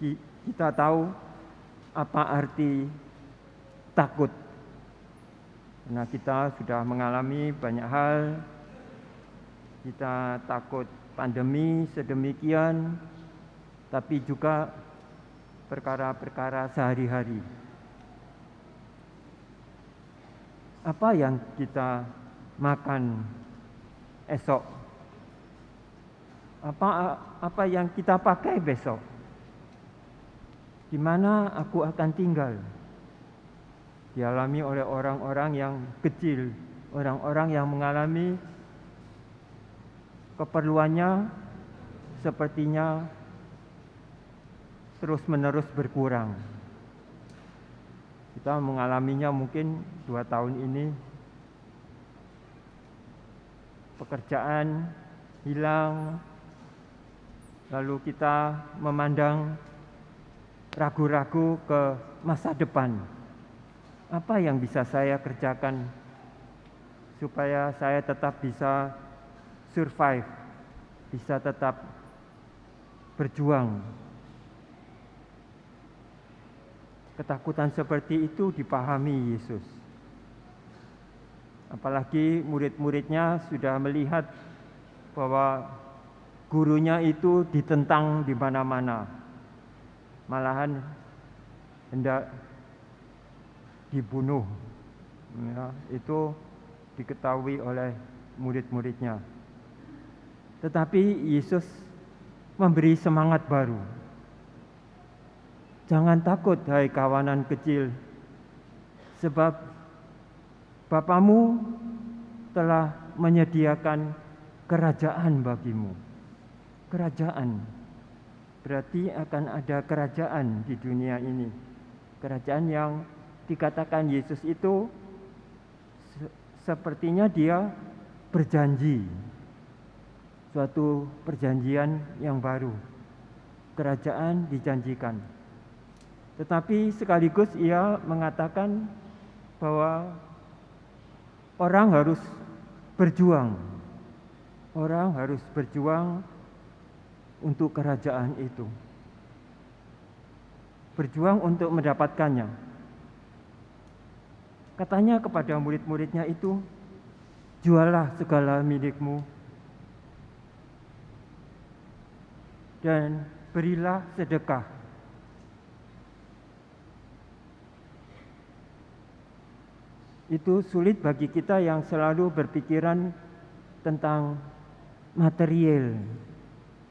kita tahu apa arti takut. Karena kita sudah mengalami banyak hal, kita takut pandemi sedemikian, tapi juga perkara-perkara sehari-hari. Apa yang kita makan esok? Apa yang kita pakai besok? Di mana aku akan tinggal? Dialami oleh orang-orang yang kecil, orang-orang yang mengalami keperluannya sepertinya terus-menerus berkurang. Kita mengalaminya mungkin 2 tahun ini. Pekerjaan hilang, lalu kita memandang ragu-ragu ke masa depan. Apa yang bisa saya kerjakan supaya saya tetap bisa survive, bisa tetap berjuang. Ketakutan seperti itu dipahami Yesus. Apalagi murid-muridnya sudah melihat bahwa gurunya itu ditentang di mana-mana. Malahan hendak dibunuh. Ya, itu diketahui oleh murid-muridnya. Tetapi Yesus memberi semangat baru. Jangan takut hai kawanan kecil, sebab Bapamu telah menyediakan kerajaan bagimu. Kerajaan berarti akan ada kerajaan di dunia ini. Kerajaan yang dikatakan Yesus itu sepertinya dia berjanji suatu perjanjian yang baru. Kerajaan dijanjikan. Tetapi sekaligus ia mengatakan bahwa orang harus berjuang. Orang harus berjuang untuk kerajaan itu. Berjuang untuk mendapatkannya. Katanya kepada murid-muridnya itu, jualah segala milikmu dan berilah sedekah. Itu sulit bagi kita yang selalu berpikiran tentang material,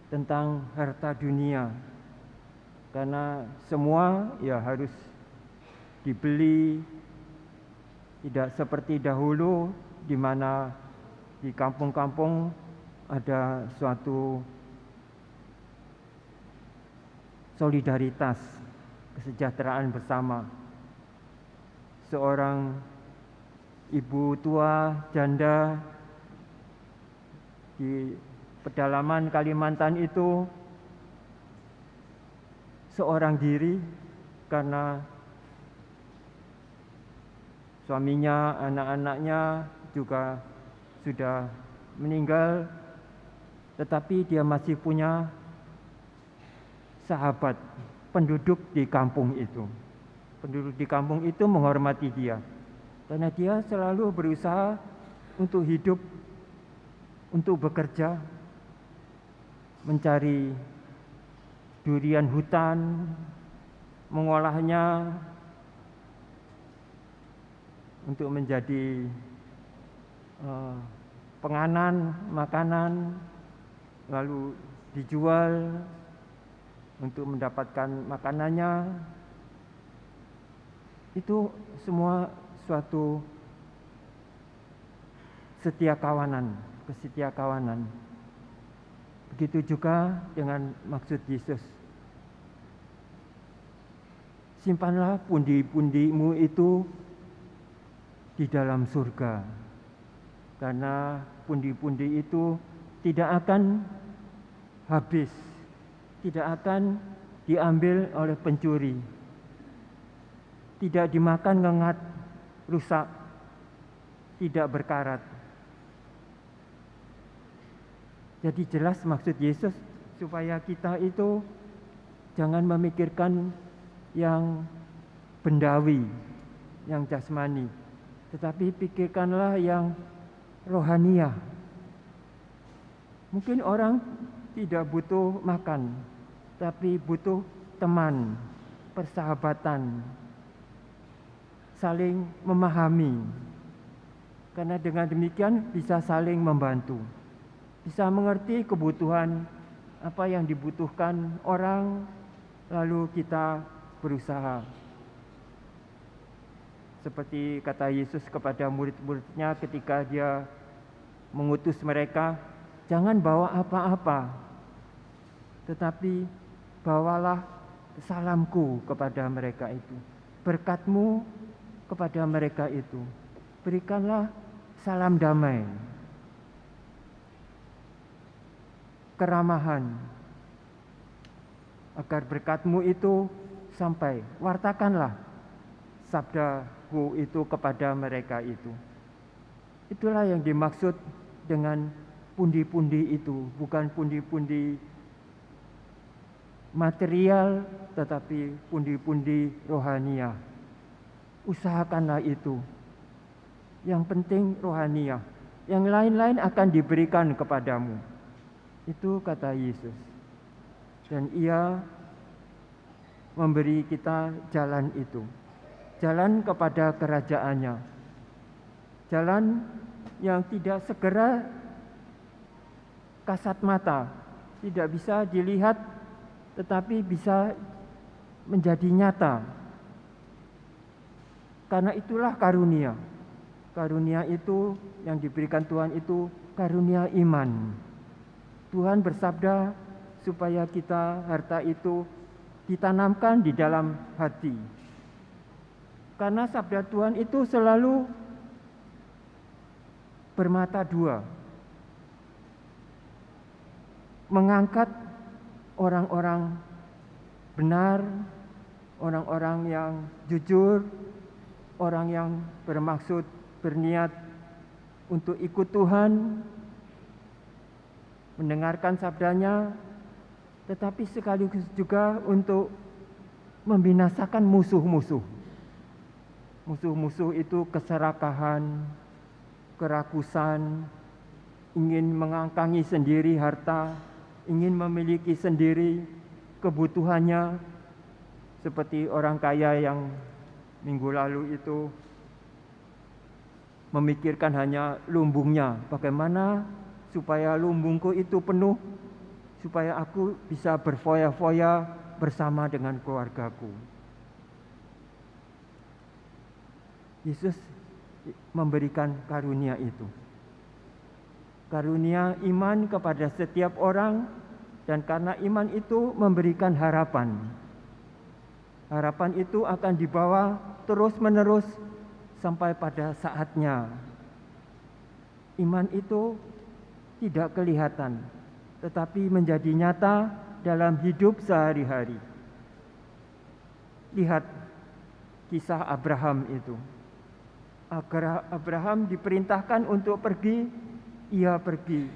tentang harta dunia. Karena semua ya harus dibeli. Tidak seperti dahulu di mana di kampung-kampung ada suatu solidaritas, kesejahteraan bersama. Seorang ibu tua janda di pedalaman Kalimantan itu seorang diri karena suaminya, anak-anaknya juga sudah meninggal, tetapi dia masih punya sahabat penduduk di kampung itu. Penduduk di kampung itu menghormati dia, karena dia selalu berusaha untuk hidup, untuk bekerja, mencari durian hutan, mengolahnya untuk menjadi penganan makanan, lalu dijual untuk mendapatkan makanannya. Itu semua suatu setia kawanan, kesetia kawanan. Begitu juga dengan maksud Yesus. Simpanlah pundi-pundimu itu di dalam surga, karena pundi-pundi itu tidak akan habis, tidak akan diambil oleh pencuri, tidak dimakan ngengat, rusak, tidak berkarat. Jadi jelas maksud Yesus supaya kita itu Jangan memikirkan yang bendawi, yang jasmani, tetapi pikirkanlah yang rohaniah. Mungkin orang tidak butuh makan, tapi butuh teman, persahabatan, saling memahami. Karena dengan demikian bisa saling membantu, bisa mengerti kebutuhan apa yang dibutuhkan orang, lalu kita berusaha. Seperti kata Yesus kepada murid-muridnya ketika dia mengutus mereka, jangan bawa apa-apa, tetapi bawalah salamku kepada mereka itu, berkatmu kepada mereka itu. Berikanlah salam damai, keramahan, agar berkatmu itu sampai. Wartakanlah sabdaku itu kepada mereka itu. Itulah yang dimaksud dengan pundi-pundi itu, bukan pundi-pundi material, tetapi pundi-pundi rohaniah. Usahakanlah itu. Yang penting rohaniah, yang lain-lain akan diberikan kepadamu. Itu kata Yesus. Dan Ia memberi kita jalan itu, jalan kepada kerajaan-Nya, jalan yang tidak segera kasat mata, tidak bisa dilihat, tetapi bisa menjadi nyata. Karena itulah karunia. Karunia itu yang diberikan Tuhan itu karunia iman. Tuhan bersabda supaya kita harta itu ditanamkan di dalam hati. Karena sabda Tuhan itu selalu bermata dua, mengangkat orang-orang benar, orang-orang yang jujur, orang yang bermaksud, berniat untuk ikut Tuhan, mendengarkan sabdanya, tetapi sekaligus juga untuk membinasakan musuh-musuh. Musuh-musuh itu keserakahan, kerakusan, ingin mengangkangi sendiri harta, ingin memiliki sendiri kebutuhannya, seperti orang kaya yang minggu lalu itu memikirkan hanya lumbungnya, bagaimana supaya lumbungku itu penuh, supaya aku bisa berfoya-foya bersama dengan keluargaku. Yesus memberikan karunia itu, karunia iman kepada setiap orang, dan karena iman itu memberikan harapan. Harapan itu akan dibawa terus-menerus sampai pada saatnya. Iman itu tidak kelihatan, tetapi menjadi nyata dalam hidup sehari-hari. Lihat kisah Abraham itu. Abraham diperintahkan untuk pergi, ia pergi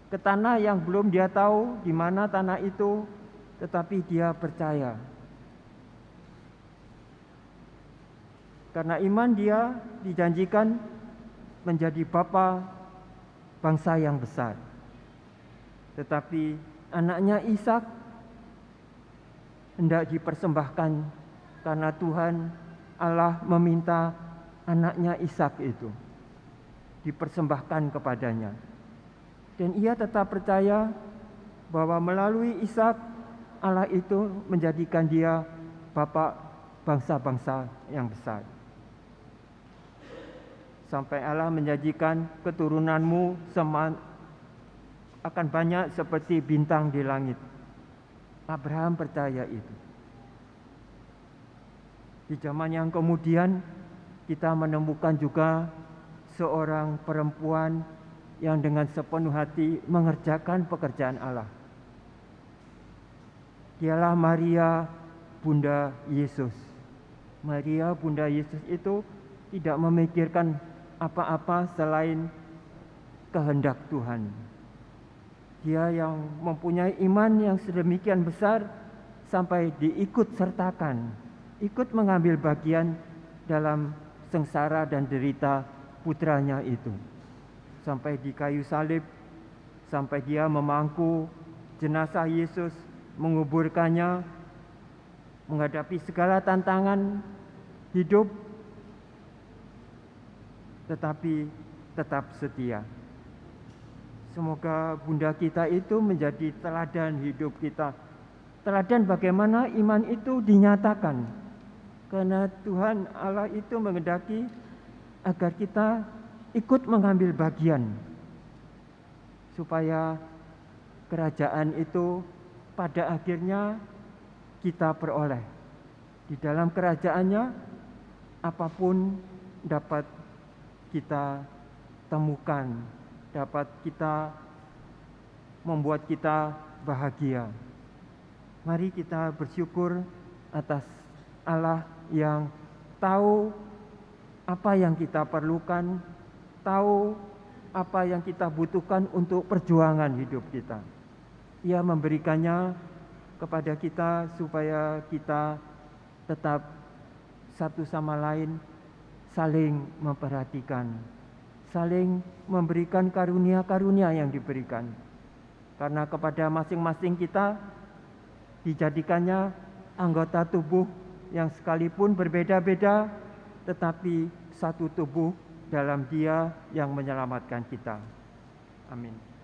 ke tanah yang belum dia tahu di mana tanah itu, tetapi dia percaya. Karena iman dia dijanjikan menjadi bapa bangsa yang besar. Tetapi anaknya Ishak hendak dipersembahkan karena Tuhan Allah meminta anaknya Ishak itu dipersembahkan kepadanya. Dan ia tetap percaya bahwa melalui Ishak Allah itu menjadikan dia bapa bangsa-bangsa yang besar. Sampai Allah menjanjikan keturunanmu akan banyak seperti bintang di langit. Abraham percaya itu. Di zaman yang kemudian kita menemukan juga seorang perempuan yang dengan sepenuh hati mengerjakan pekerjaan Allah. Dialah Maria, Bunda Yesus. Maria, Bunda Yesus itu tidak memikirkan apa-apa selain kehendak Tuhan. Dia yang mempunyai iman yang sedemikian besar sampai diikut sertakan, ikut mengambil bagian dalam sengsara dan derita putranya itu. Sampai di kayu salib, sampai dia memangku jenazah Yesus, menguburkannya, menghadapi segala tantangan hidup, tetapi tetap setia. Semoga Bunda kita itu menjadi teladan hidup kita. Teladan bagaimana iman itu dinyatakan. Karena Tuhan Allah itu menghendaki agar kita ikut mengambil bagian. Supaya kerajaan itu pada akhirnya kita peroleh. Di dalam kerajaannya apapun dapat kita temukan, dapat kita membuat kita bahagia. Mari kita bersyukur atas Allah yang tahu apa yang kita perlukan, tahu apa yang kita butuhkan untuk perjuangan hidup kita. Ia memberikannya kepada kita supaya kita tetap satu sama lain saling memperhatikan, saling memberikan karunia-karunia yang diberikan. Karena kepada masing-masing kita dijadikannya anggota tubuh yang sekalipun berbeda-beda, tetapi satu tubuh dalam Dia yang menyelamatkan kita. Amin.